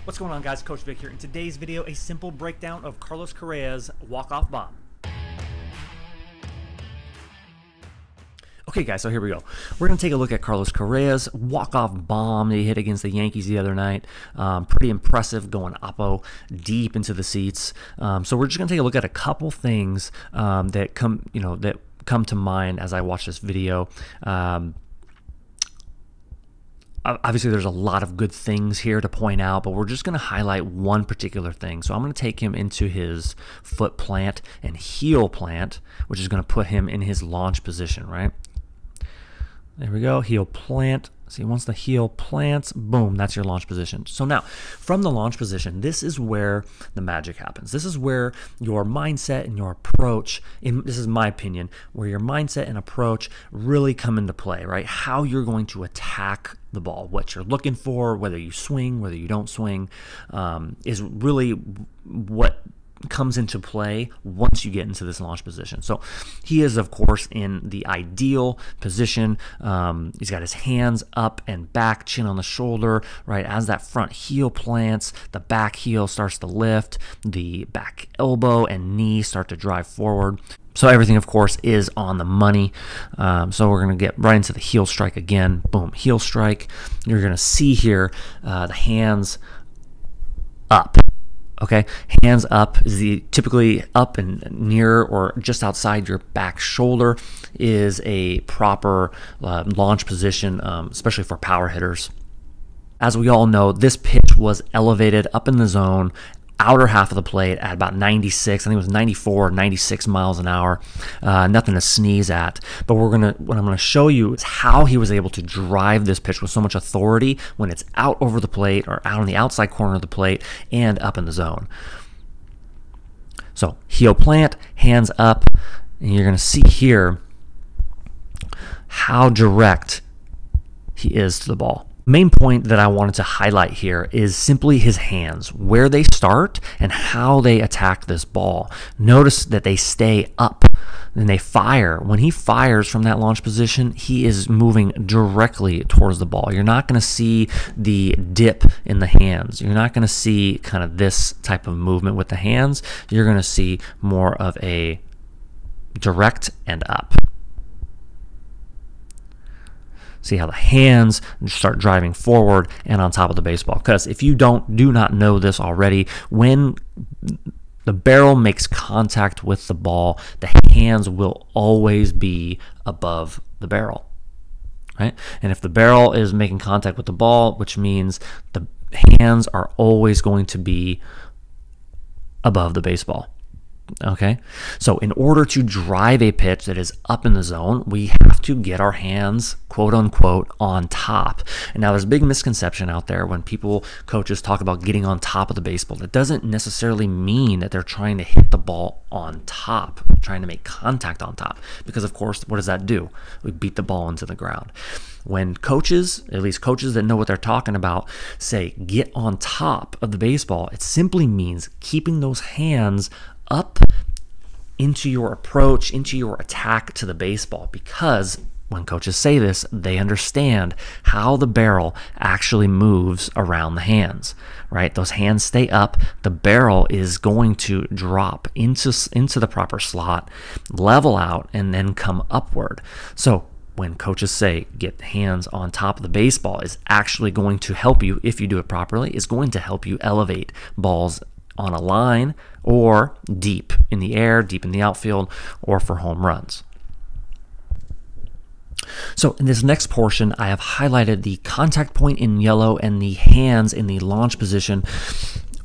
What's going on, guys? Coach Vic here. In today's video, a simple breakdown of Carlos Correa's walk-off bomb. Okay, guys, so here we go. We're going to take a look at Carlos Correa's walk-off bomb that he hit against the Yankees the other night. Pretty impressive, going oppo deep into the seats. So we're just going to take a look at a couple things that come to mind as I watch this video. Obviously, there's a lot of good things here to point out, but we're just going to highlight one particular thing. So I'm going to take him into his foot plant and heel plant, which is going to put him in his launch position, right? There we go, heel plant. See, once the heel plants, boom, that's your launch position. So now, from the launch position, this is where the magic happens. This is where your mindset and your approach, this is my opinion, where your mindset and approach really come into play, right? How you're going to attack the ball, what you're looking for, whether you swing, whether you don't swing, is really what comes into play once you get into this launch position. So he is, of course, in the ideal position. He's got his hands up and back, chin on the shoulder, right? As that front heel plants, the back heel starts to lift, the back elbow and knee start to drive forward. So everything, of course, is on the money. So we're going to get right into the heel strike again. Boom, heel strike. You're going to see here the hands up. Okay, hands up is typically up and near or just outside your back shoulder is a proper launch position, especially for power hitters. As we all know, this pitch was elevated up in the zone, outer half of the plate at about 96, I think it was 94 or 96 miles an hour. Nothing to sneeze at. But what I'm gonna show you is how he was able to drive this pitch with so much authority when it's out over the plate or out on the outside corner of the plate and up in the zone. So heel plant, hands up, and you're gonna see here how direct he is to the ball. Main point that I wanted to highlight here is simply his hands, where they start and how they attack this ball. Notice that they stay up and they fire. When he fires from that launch position, he is moving directly towards the ball. You're not going to see the dip in the hands. You're not going to see kind of this type of movement with the hands. You're going to see more of a direct and up. See how the hands start driving forward and on top of the baseball. Because if you do not know this already, when the barrel makes contact with the ball, the hands will always be above the barrel, right? And if the barrel is making contact with the ball, which means the hands are always going to be above the baseball. Okay, so in order to drive a pitch that is up in the zone, we have to get our hands, quote unquote, on top. And now there's a big misconception out there when coaches talk about getting on top of the baseball. That doesn't necessarily mean that they're trying to hit the ball on top, trying to make contact on top. Because of course, what does that do? We beat the ball into the ground. When coaches, at least coaches that know what they're talking about, say get on top of the baseball, it simply means keeping those hands up into your approach, into your attack to the baseball, because when coaches say this, they understand how the barrel actually moves around the hands, right? Those hands stay up, the barrel is going to drop into the proper slot, level out, and then come upward. So when coaches say get hands on top of the baseball, is actually going to help you, if you do it properly, is going to help you elevate balls on a line or deep in the air, deep in the outfield, or for home runs. So in this next portion, I have highlighted the contact point in yellow and the hands in the launch position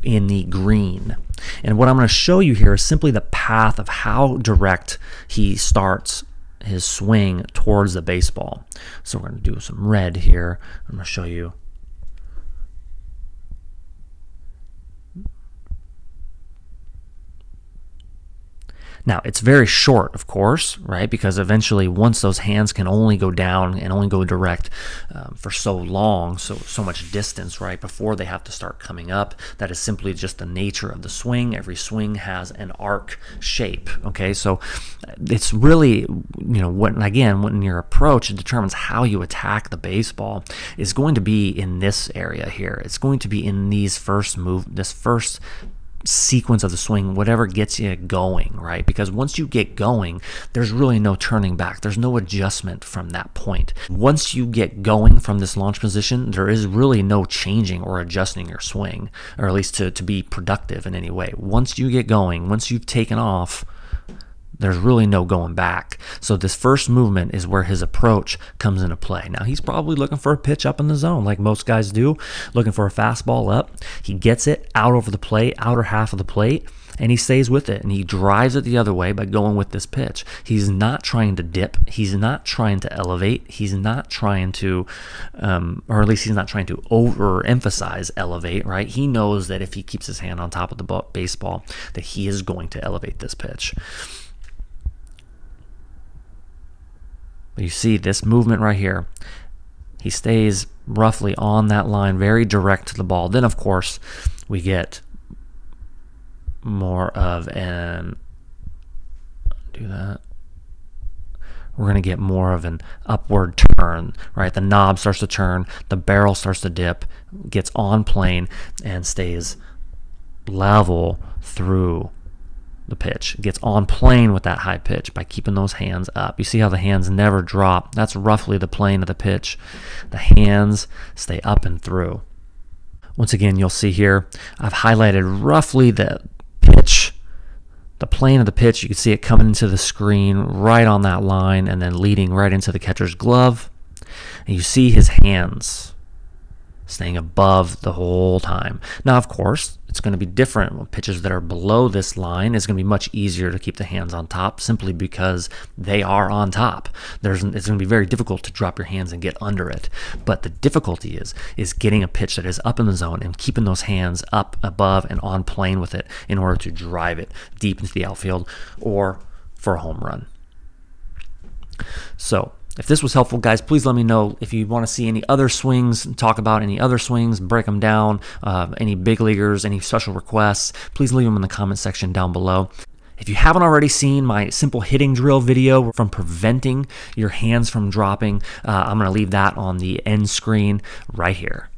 in the green. And what I'm going to show you here is simply the path of how direct he starts his swing towards the baseball. So we're going to do some red here. I'm going to show you. Now, it's very short, of course, right? Because eventually, once those hands can only go down and only go direct for so long, so much distance, right, before they have to start coming up, that is simply just the nature of the swing. Every swing has an arc shape, okay? So it's really, when your approach determines how you attack the baseball is going to be in this area here. It's going to be in this first sequence of the swing, whatever gets you going, right? Because once you get going, there's really no turning back. There's no adjustment from that point. Once you get going from this launch position, there is really no changing or adjusting your swing, or at least to be productive in any way. Once you get going, once you've taken off, there's really no going back. So this first movement is where his approach comes into play. Now, he's probably looking for a pitch up in the zone like most guys do, looking for a fastball up. He gets it out over the plate, outer half of the plate, and he stays with it, and he drives it the other way by going with this pitch. He's not trying to dip. He's not trying to elevate. He's not trying to, or at least he's not trying to overemphasize elevate, right? He knows that if he keeps his hand on top of the baseball, that he is going to elevate this pitch. You see this movement right here. He stays roughly on that line, very direct to the ball. Then, of course, we get more of an, do that. We're going to get more of an upward turn, right? The knob starts to turn, the barrel starts to dip, gets on plane, and stays level through the pitch. It gets on plane with that high pitch by keeping those hands up. You see how the hands never drop. That's roughly the plane of the pitch. The hands stay up and through. Once again, you'll see here, I've highlighted roughly the pitch, the plane of the pitch. You can see it coming into the screen right on that line and then leading right into the catcher's glove. And you see his hands staying above the whole time. Now, of course, it's going to be different. With pitches that are below this line, it's going to be much easier to keep the hands on top simply because they are on top. It's going to be very difficult to drop your hands and get under it. But the difficulty is getting a pitch that is up in the zone and keeping those hands up above and on plane with it in order to drive it deep into the outfield or for a home run. So, if this was helpful, guys, please let me know if you want to see any other swings, talk about any other swings, break them down, any big leaguers, any special requests. Please leave them in the comment section down below. If you haven't already seen my simple hitting drill video from preventing your hands from dropping, I'm going to leave that on the end screen right here.